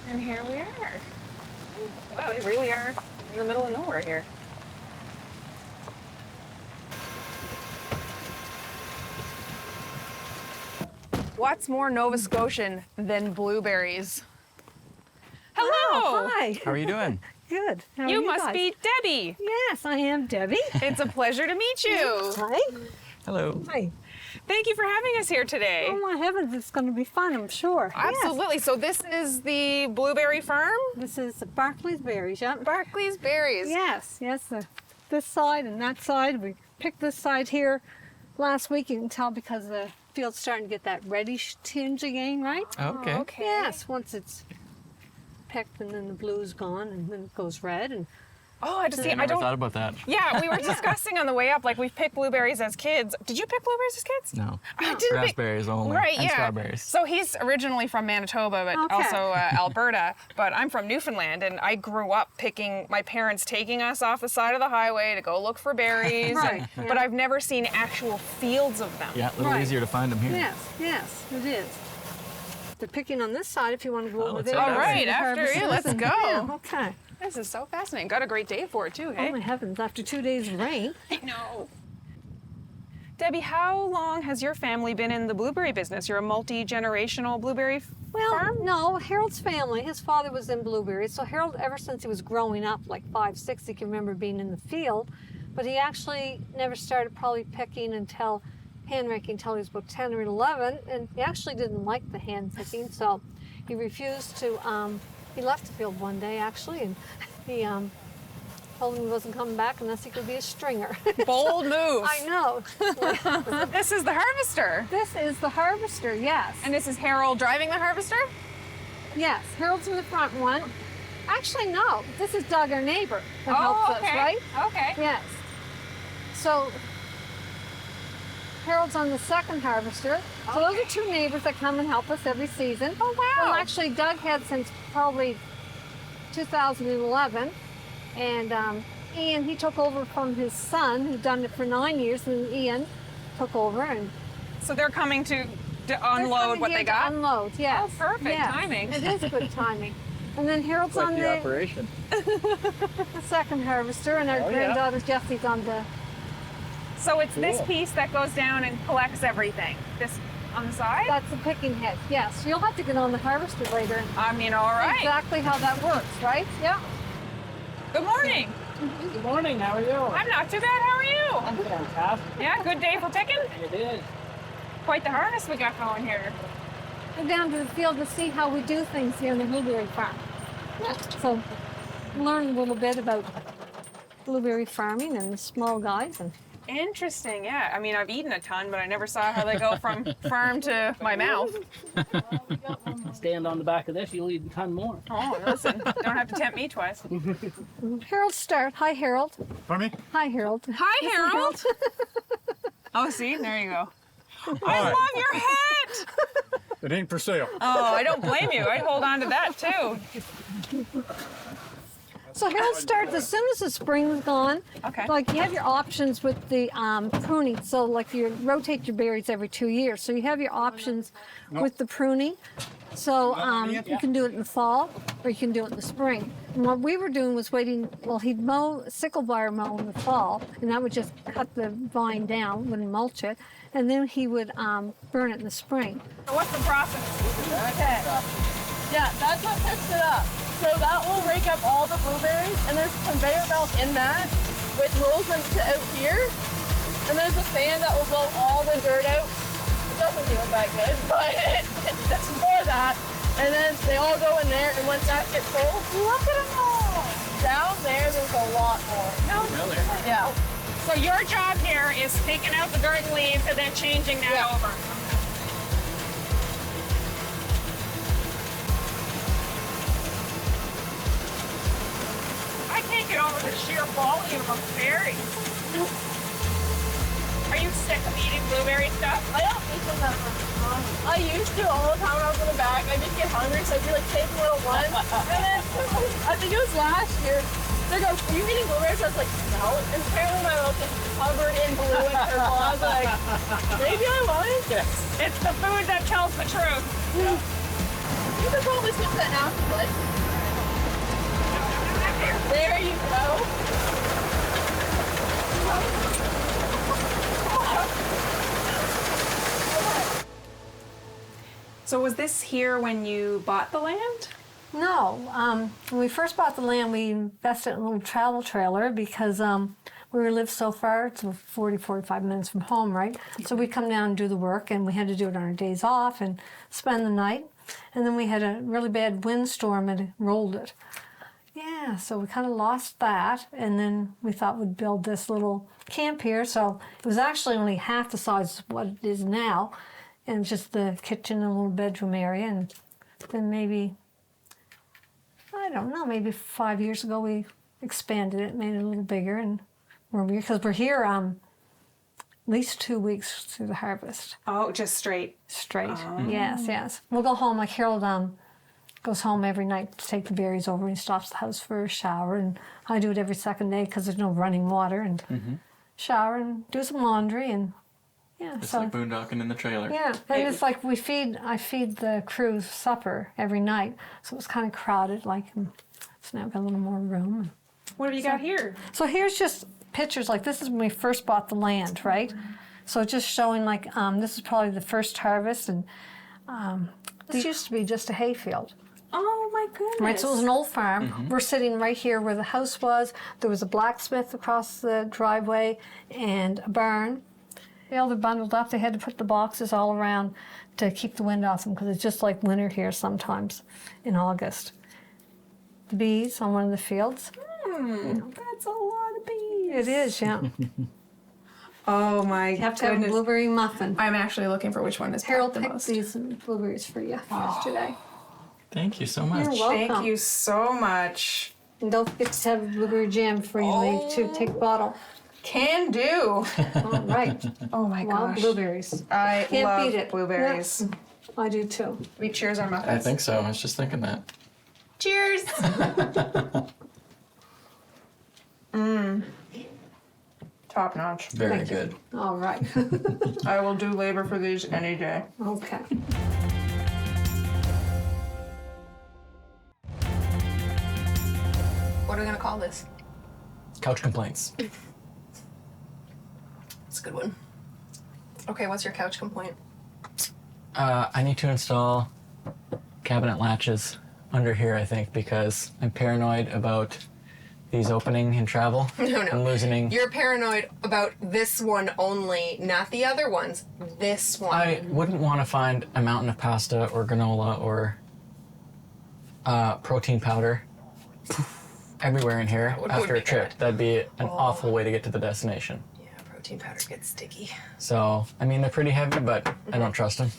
And here we are. Wow, we really are in the middle of nowhere here. What's more Nova Scotian than blueberries? Hello! Oh, hi. How are you doing? Good. How are You must guys? be Debbie. Yes, I am Debbie. It's a pleasure to meet you. Hi. Hello. Hi. Thank you for having us here today. Oh my heavens, it's going to be fun, I'm sure. Absolutely. So this is the blueberry farm? Yes. This is Barclay's Berries, yeah. Barclay's Berries. Yes, this side and that side. We picked this side here last week. You can tell because the field's starting to get that reddish tinge again, right? Okay. Okay. Yes, once it's picked and then the blue's gone and then it goes red. And Oh, I just see. I I never don't. thought about that. Yeah, we were discussing on the way up. Like we've picked blueberries as kids. Did you pick blueberries as kids? No. I didn't pick- Raspberries only. Right, and yeah. strawberries. So he's originally from Manitoba, but Okay. also Alberta. But I'm from Newfoundland, and I grew up picking my parents taking us off the side of the highway to go look for berries. Right, and- yeah. But I've never seen actual fields of them. Yeah, a little Right. easier to find them here. yes, it is. They're picking on this side if you want to go over let's there. do that. All right, The after you, harvesters let's and- go. Yeah, okay. This is so fascinating. Got a great day for it too, hey? Oh my heavens, after 2 days of rain. I know. Debbie, how long has your family been in the blueberry business? You're a multi-generational blueberry Well, farm? no, Harold's family, his father was in blueberries. So Harold, ever since he was growing up, like 5, 6, he can remember being in the field. But he actually never started probably picking until hand raking until he was about 10 or 11. And he actually didn't like the hand picking, so he refused to, he left the field one day actually, and he told him he wasn't coming back unless he could be a stringer. Bold move. I know. This is the harvester. This is the harvester, yes. And this is Harold driving the harvester? Yes, Harold's in the front one. Actually, no. This is Doug, our neighbor, that helps us, right? Okay. Yes. So Harold's on the second harvester. So those are two neighbors that come and help us every season. Oh, wow. Well, actually, Doug had since probably 2011. And Ian, he took over from his son, who'd done it for 9 years, and Ian took over. And So they're coming to they're unload coming what here they to got? Unload, yes. Oh, perfect Yes. timing. It is good timing. And then Harold's on the operation. second harvester, and our granddaughter Jessie's on the. So it's this piece that goes down and collects everything. This on the side? That's the picking head. Yes, you'll have to get on the harvester later and I mean, all right. exactly how that works, right? Yeah. Good morning. Good morning, how are you? I'm not too bad. How are you? I'm fantastic. Yeah, good day for picking? It is. Quite the harvest we got going here. Go down to the field to see how we do things here in the blueberry farm. So learn a little bit about blueberry farming and the small guys. And Interesting, yeah. I mean, I've eaten a ton, but I never saw how they go from farm to my mouth. Stand on the back of this, you'll eat a ton more. Oh, listen, don't have to tempt me twice. Harold start. Hi, Harold. Pardon me? Hi, Harold. Hi, Harold. Oh, see, there you go. I love your hat. It ain't for sale. Oh, I don't blame you. I'd hold on to that too. So Harold starts as soon as the spring's gone. Okay. Like you have your options with the pruning. So like you rotate your berries every 2 years. So you have your options with the pruning. So you can do it in the fall or you can do it in the spring. And what we were doing was waiting. Well, he'd mow sickle bar mow in the fall, and that would just cut the vine down, wouldn't mulch it, and then he would burn it in the spring. So what's the process? Okay. Yeah, that's what picks it up. So that will rake up all the blueberries, and there's a conveyor belt in that, which rolls them to out here. And there's a fan that will blow all the dirt out. It doesn't feel that good, but it's for that. And then they all go in there, and once that gets full, look at them all. Down there, there's a lot more. No. Really? Yeah. So your job here is taking out the garden leaves and then changing that over. I can't get over the sheer volume of berries. Are you sick of eating blueberry stuff? I don't eat them that much. I used to all the time when I was in the back. I just get hungry, so I'd be like, take a little one. And then I think it was last year. They go, are you eating blueberries? I was like, no. And apparently my mouth is covered in blue and purple. I was like, maybe I was. It's the food that tells the truth. You could probably switch that now if you would. There you go. So was this here when you bought the land? No, when we first bought the land, we invested in a little travel trailer because we lived so far. It's 40, 45 minutes from home, right? So we come down and do the work, and we had to do it on our days off and spend the night. And then we had a really bad windstorm and it rolled it. Yeah, so we kind of lost that, and then we thought we'd build this little camp here. So it was actually only half the size of what it is now, and just the kitchen and a little bedroom area. And then maybe, I don't know, maybe 5 years ago we expanded it, made it a little bigger, and because we're here at least 2 weeks through the harvest. Oh, just straight. Straight, yes. We'll go home, like Harold goes home every night to take the berries over, and he stops the house for a shower, and I do it every second day because there's no running water, and shower and do some laundry, and It's like boondocking in the trailer. Yeah, and it's like I feed the crew supper every night, so it's kind of crowded, so now I've got a little more room. What have you got here? So here's just pictures, this is when we first bought the land, right? So just showing this is probably the first harvest, and this used to be just a hayfield. Oh my goodness. Right, so it was an old farm. We're sitting right here where the house was. There was a blacksmith across the driveway and a barn. They're bundled up. They had to put the boxes all around to keep the wind off them because it's just like winter here sometimes in August. The bees on one of the fields. That's a lot of bees. It is, yeah. Oh my You have to have a goodness. blueberry muffin. I'm actually looking for which one is Harold the picked most. these blueberries for you yesterday. Thank you so much. You're welcome. Thank you so much. And don't forget to have a blueberry jam before you leave too. Take a bottle. Can do. All right. Oh my Wild gosh. blueberries. I Can't love beat it. blueberries. Yep. I do too. We cheers our muffins. I think so. I was just thinking that. Cheers. Top notch. Very Thank you. good. All right. I will do labor for these any day. Okay. What are we gonna call this? Couch complaints. It's a good one. Okay, what's your couch complaint? I need to install cabinet latches under here, I think, because I'm paranoid about these opening in travel. No. And loosening. You're paranoid about this one only, not the other ones. This one. I wouldn't want to find a mountain of pasta or granola or protein powder everywhere in here would after be a trip. bad. That'd be an awful way to get to the destination. Yeah, protein powder gets sticky. So, I mean, they're pretty heavy, but I don't trust them.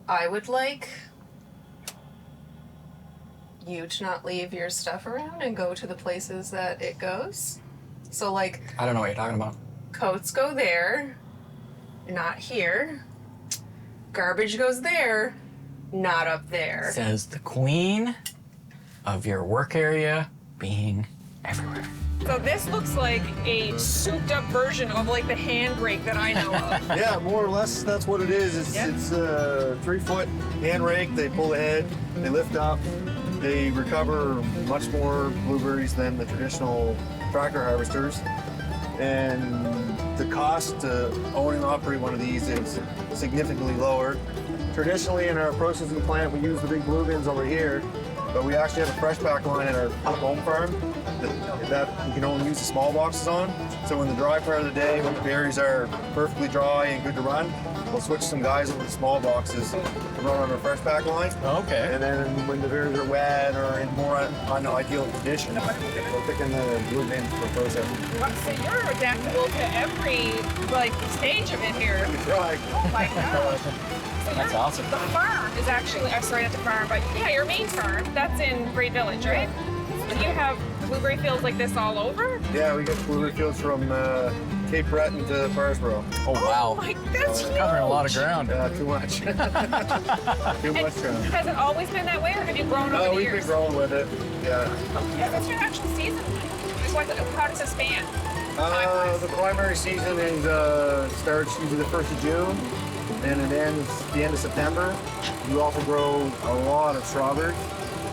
I would like you to not leave your stuff around and go to the places that it goes. So I don't know what you're talking about. coats go there, not here. Garbage goes there, not up there. Says the queen of your work area being everywhere. So this looks like a souped up version of the hand rake that I know of. Yeah, more or less that's what it is. It's a 3-foot hand rake. They pull the head, they lift up, they recover much more blueberries than the traditional tractor harvesters. And the cost to own and operate one of these is significantly lower. Traditionally in our processing plant, we use the big blue bins over here, but we actually have a fresh pack line at our home farm that we can only use the small boxes on. So in the dry part of the day, when the berries are perfectly dry and good to run, we'll switch some guys over to the small boxes to run on our fresh pack line. Okay. And then when the berries are wet or in more unideal condition, we'll pick in the blue bins for processing. So you're adaptable to every stage of it here. Right. Oh my gosh. So That's awesome. The farm is actually, sorry, not the farm, but yeah, your main farm, that's in Great Village, right? Do you have blueberry fields like this all over? Yeah, we got blueberry fields from Cape Breton to Parsboro. Oh, wow. Oh my, that's huge. Covering a lot of ground. Too much. Too much ground. Has it always been that way, or have you grown over the We've years? been growing with it. Yeah. Yeah, what's your actual season like? How does it span? The primary season is starts usually the 1st of June, and it ends the end of September. We also grow a lot of strawberries.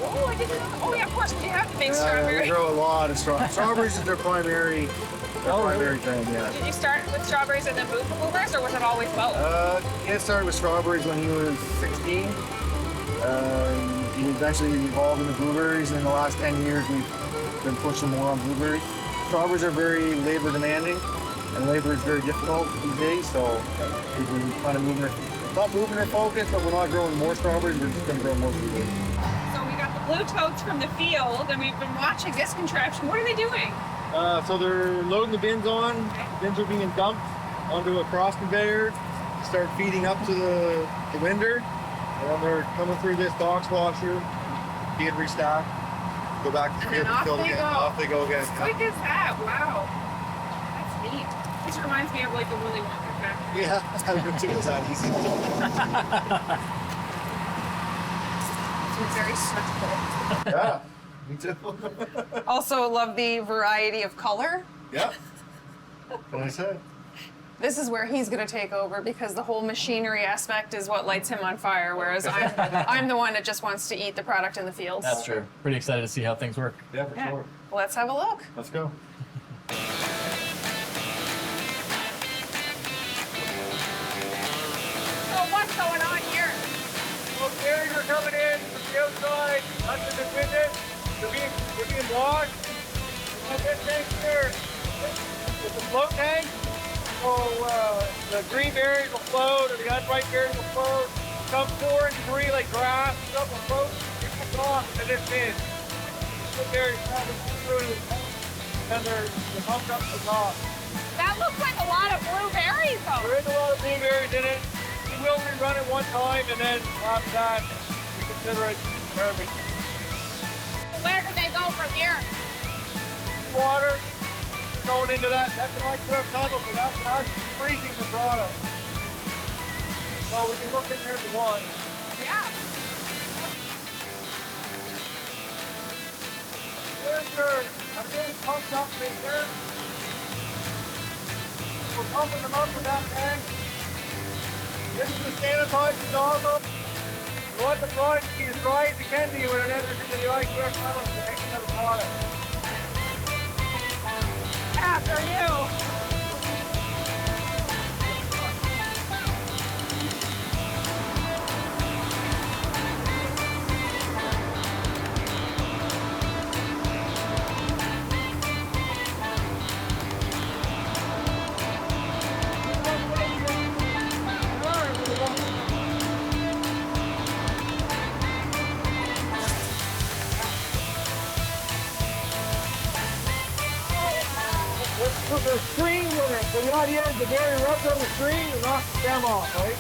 Oh, I didn't know. Oh, yeah, of course, 'cause you have to make strawberry. We grow a lot of strawberries. Strawberries is their primary thing, yeah. Did you start with strawberries and then move to blueberries, or was it always both? He had started with strawberries when he was 16. He eventually evolved into blueberries, and in the last 10 years, we've been pushing more on blueberries. Strawberries are very labor demanding, and labor is very difficult these days, so we've been kind of not moving our focus, but we're not growing more strawberries, we're just going to grow more blueberries. So we got the blue totes from the field, and we've been watching this contraption. What are they doing? So they're loading the bins on. The bins are being dumped onto a cross conveyor, start feeding up to the winder, and then they're coming through this box washer, being restacked, go back to the field and fill again. Off they go again. How quick is that? Wow. That's neat. This reminds me of like the Willy Wonka factory. Yeah, that's kind of good too. It's that easy. It's very stressful. Yeah, me too. Also love the variety of color. Yeah. What I said. This is where he's going to take over because the whole machinery aspect is what lights him on fire, whereas I'm the one that just wants to eat the product in the fields. That's true. Pretty excited to see how things work. Yeah, for sure. Let's have a look. Let's go. So what's going on here? Well, carriers are coming in from the outside, under the business. They're being washed. And this tank here, it's a float tank. So the green berries will float, or the unripe berries will float. Some foreign debris like grass, stuff will float. It comes off to this bin. The berries travel through, and they're pumped up to the top. That looks like a lot of blueberries, though. There is a lot of blueberries in it. We will rerun it one time, and then after that, we consider it perfect. Where do they go from here? Water going into that. That's a nice little tunnel, but that's actually freezing the product. So we can look in there if you want. Yeah. There's your, everything's pumped up right there. We're pumping them up with that tank. This is the sanitizing nozzle. We want the product to be as dry as it can be when it enters into the ice water tunnel to make another product. After you. There's a screen with it, so the idea is the dairy rubs on the screen and knocks the stem off, right?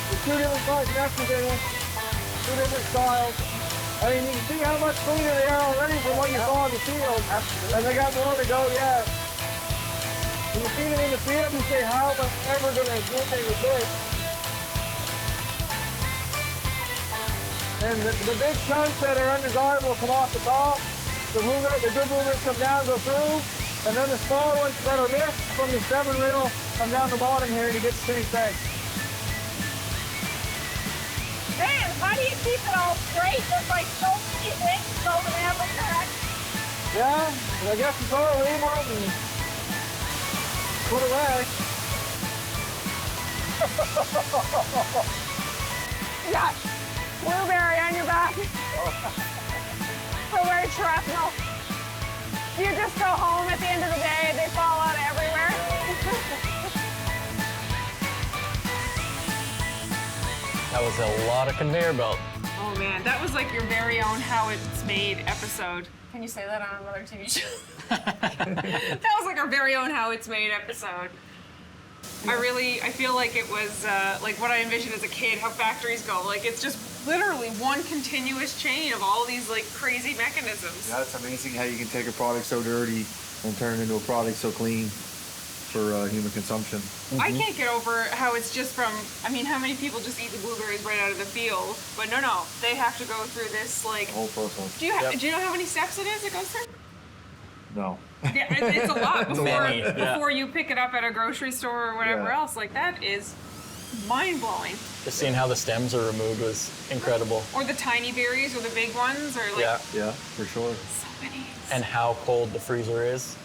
There's two different size meshes in it, two different styles. I mean, you can see how much cleaner they are already from what you saw in the field. And they got more to go yet. When you see them in the field, you say, how am I ever going to do anything with this? And the big chunks that are undesirable will come off the top. The good blueberries come down, go through, and then the small ones that are missed from the 7 reel come down the bottom here to get the same thing. Man, how do you keep it all straight? There's like so many things going everywhere. Yeah, I guess you throw a label and put it away. You got blueberry on your back. Blueberry shrapnel. You just go home at the end of the day and they fall out everywhere. That was a lot of conveyor belt. Oh man, that was like your very own How It's Made episode. Can you say that on another TV show? That was like our very own How It's Made episode. I feel like it was like what I envisioned as a kid, how factories go. Like it's just literally one continuous chain of all these like crazy mechanisms. Yeah, it's amazing how you can take a product so dirty and turn it into a product so clean for human consumption. I can't get over how it's just from, I mean, how many people just eat the blueberries right out of the field? But no, they have to go through this like... Whole process. Do you know how many steps it is it goes through? No. Yeah, it's a lot before Many, yeah. before you pick it up at a grocery store or whatever Yeah. else. Like that is mind blowing. Just seeing how the stems are removed was incredible. Or the tiny berries or the big ones or like Yeah. Yeah, for sure. so many. And how cold the freezer is.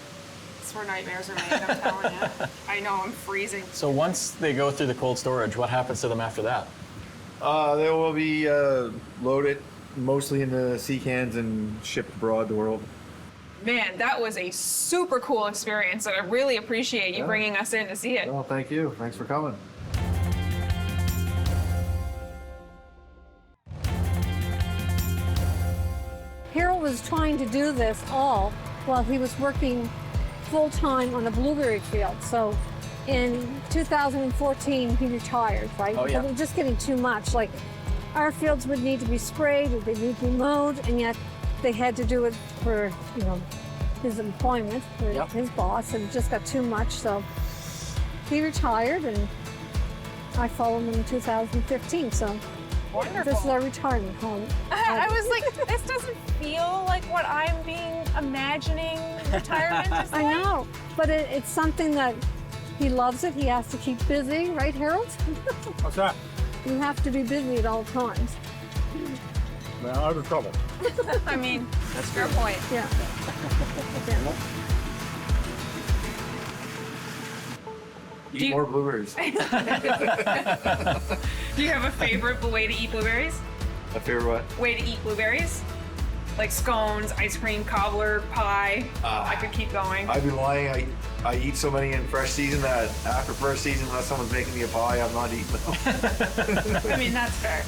That's where nightmares are made, I'm telling you. I know, I'm freezing. So once they go through the cold storage, what happens to them after that? They will be loaded mostly into sea cans and shipped abroad the world. Man, that was a super cool experience, and I really appreciate you Yeah. bringing us in to see it. Well, thank you. Thanks for coming. Harold was trying to do this all while he was working full-time on a blueberry field. So in 2014, he retired, right? Oh, yeah. But it was just getting too much. Like, our fields would need to be sprayed, or they need to be mowed, and yet they had to do it for, you know, his employment, for Yep. his boss, and it just got too much. So he retired, and I followed him in 2015. So Wonderful. this is our retirement home. I was like, this doesn't feel like what I'm imagining retirement is like. I know, but it's something that he loves it. He has to keep busy, right, Harold? What's that? You have to be busy at all times. Man, I'm in trouble. I mean, that's a fair point. Yeah. Eat Do you- more blueberries. Do you have a favorite way to eat blueberries? I fear what? Way to eat blueberries? Like scones, ice cream, cobbler, pie. I could keep going. I'd be lying. I eat so many in fresh season that after fresh season, unless someone's making me a pie, I'm not eating them. I mean, that's fair.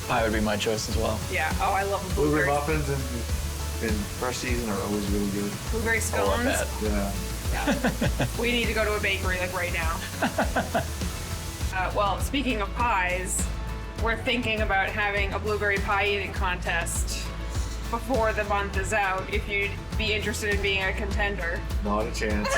Pie would be my choice as well. Yeah. Oh, I love Blueberry blueberries. muffins in fresh season are always really good. Blueberry I scones. love that. Yeah. We need to go to a bakery like right now. Well, speaking of pies, we're thinking about having a blueberry pie eating contest before the month is out. If you'd be interested in being a contender. Not a chance.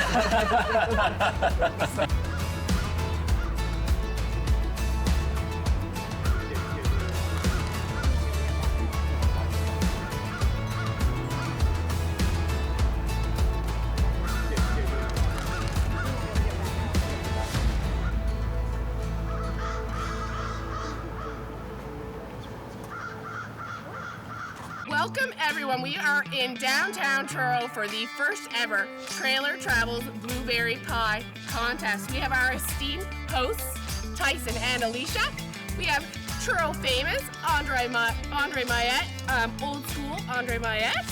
Welcome everyone. We are in downtown Truro for the first ever Trailer Travels Blueberry Pie Contest. We have our esteemed hosts, Tyson and Alicia. We have Truro famous Andre Mayette, old school Andre Mayette.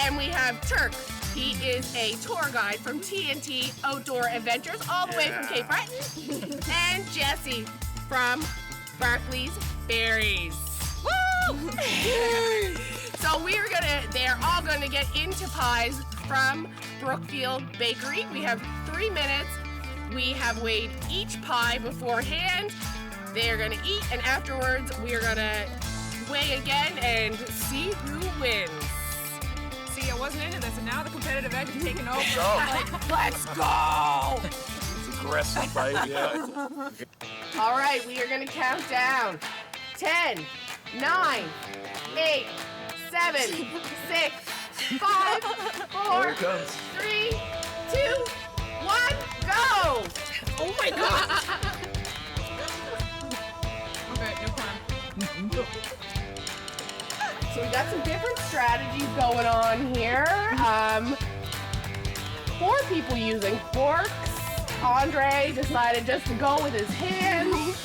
And we have Turk. He is a tour guide from TNT Outdoor Adventures all the way from Cape Breton. And Jesse from Barclays Berries. Woo! So they're all gonna get into pies from Brookfield Bakery. We have 3 minutes. We have weighed each pie beforehand. They're gonna eat, and afterwards we are gonna weigh again and see who wins. See, I wasn't into this, and now the competitive edge is taking over. Like, let's go! It's aggressive, right? Yeah. All right, we are gonna count down. 10, 9, 8, 7, 6, 5, 4, 3, 2, 1, go! Oh my god! Okay, no plan. So we got some different strategies going on here. 4 people using forks. Andre decided just to go with his hands.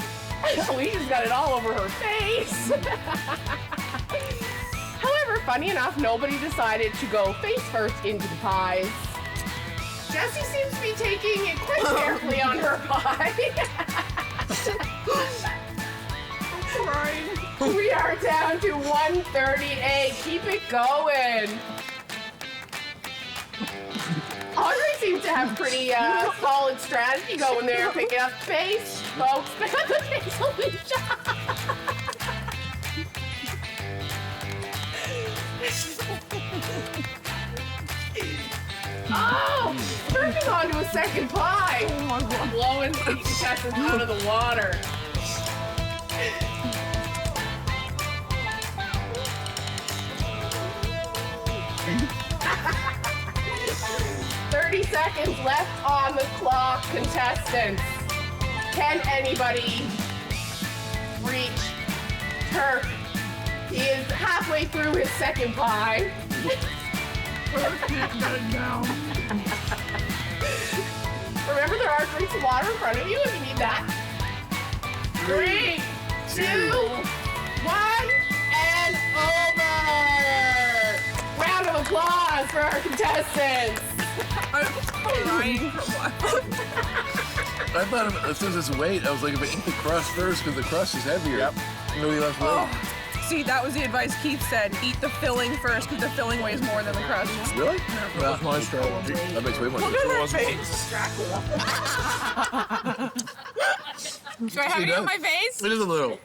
Alicia's got it all over her face. However, funny enough, nobody decided to go face first into the pies. Jessie seems to be taking it quite carefully on her pie. I'm crying. We are down to 138. Keep it going. Andre seems to have pretty solid strategy going there. Picking up pace, folks. Pick up the pace, Alicia. Oh, moving on to a second pie. Oh my God. Blowing the contestants out of the water. seconds left on the clock, contestants. Can anybody reach Turk? He is halfway through his second pie. Remember, there are drinks of water in front of you if you need that. 3, 2, 1, and over! Round of applause for our contestants. I was crying for what? I thought if there's this weight, I was like, if I eat the crust first, because the crust is heavier. Yep. Really less weight. Oh, see, that was the advice Keith said. Eat the filling first, because the filling weighs more than the crust. Really? That was my strategy. That makes way more Look sense. at that face. Do I have it on my face? It is a little.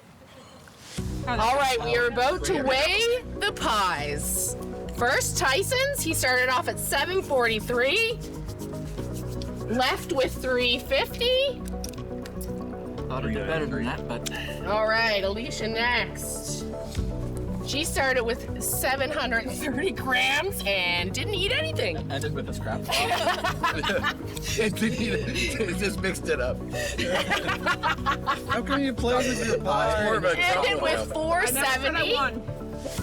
All right, we are about to weigh the pies. First, Tyson's. He started off at 743. Left with 350. Thought it'd be better than that, but All right, Alicia next. She started with 730 grams and didn't eat anything. ended with a scrap. It just mixed it up. How come you play with your pie? More of a Ended with 470.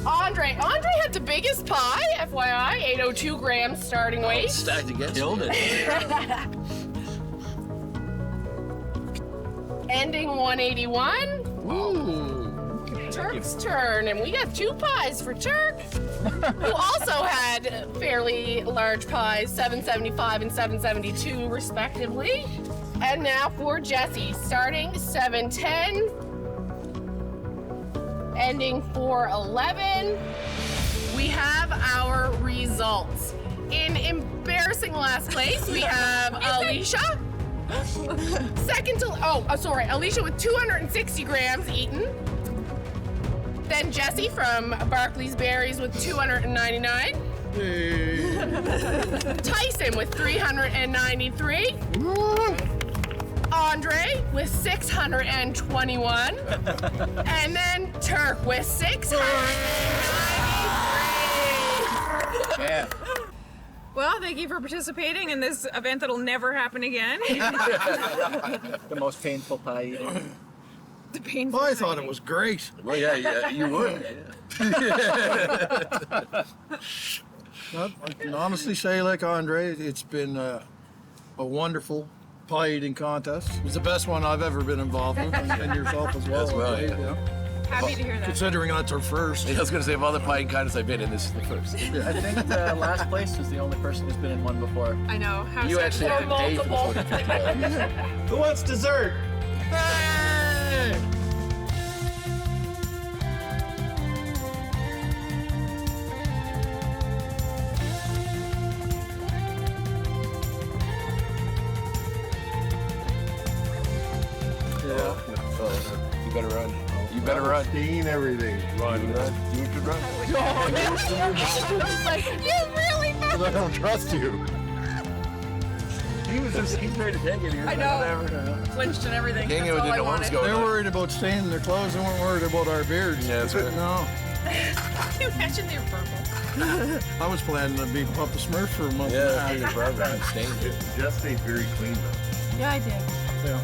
Andre had the biggest pie, FYI, 802 grams starting weight. Stacked against Killed it. Ending 181. Ooh. Turk's turn, and we got 2 pies for Turk, who also had fairly large pies, 775 and 772 respectively. And now for Jesse, starting 710, ending 411. We have our results. In embarrassing last place, we have Alicia. Second to, Alicia with 260 grams eaten. Then Jesse from Barclays Berries with 299. Tyson with 393. Andre with 621. And then Turk with 693. Yeah. Well, thank you for participating in this event that'll never happen again. The most painful pie eating. The painful. I thought it was great. Well, yeah, you would. I can honestly say, like Andre, it's been a wonderful pie eating contest. It was the best one I've ever been involved in, and yourself as well. As well, Dave, yeah. Happy to hear that. Considering that's our first. I was going to say, of all the pie contests I've been in, this is the first. I think last place was the only person who's been in one before. I know. How You sad actually is have that? to pay for multiple. it. Who wants dessert? You better run. You better run. Steam everything. Run. You could run. You really have. I don't trust you. He's ready to take it here. I know. Flinched and everything. Dang it, That's all I didn't know what was wanted. going They're on. worried about staining their clothes. They weren't worried about our beards. Yeah, that's right. No, Can you imagine they're purple? I was planning to be Papa Smurf for a month and a Yeah, half. it's your program. Stained it. Just stayed very clean though. Yeah, I did. Yeah.